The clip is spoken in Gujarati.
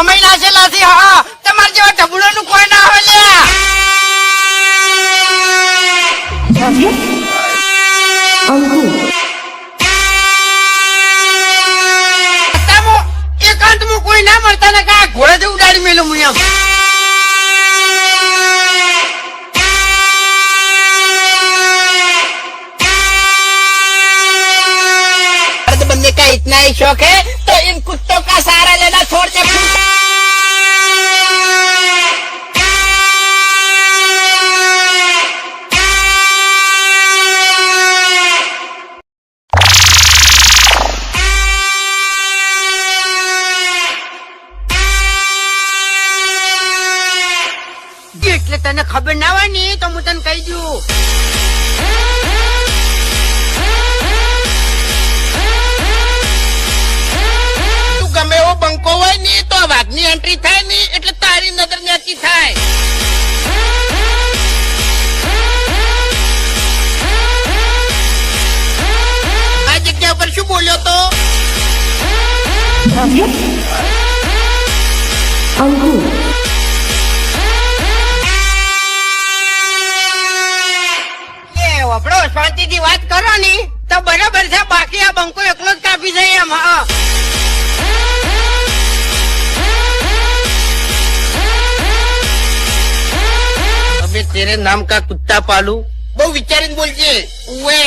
હમઈ નાખેલા છે. હા તમારા જેવા ઢબુડાનું કોઈ ના હોય લે. એકાંતમાં કોઈ ના મળતા ને કા ઘોડે ઉડાડી મેલું હું એમ. बंदे का इतना ही शौक है तो इन कुत्तों का सहारा लेना छोड़ दे. એટલે તને ખબર ના હોય ને તો હું તને કહી દઉં. ગમે એવો બંકો હોય ને તો વાઘની એન્ટ્રી થાય ને એટલે તારી નજર ન્યાચી થાય. આ જગ્યા પર શું બોલ્યો તો? આપડો શાંતિથી વાત કરો ને તો બરાબર છે. બાકી આ બંકો એકલો જ કાપી જાય એમ. હા तेरे नाम का कुत्ता पालू. બહુ વિચારીને બોલજે. ઉવે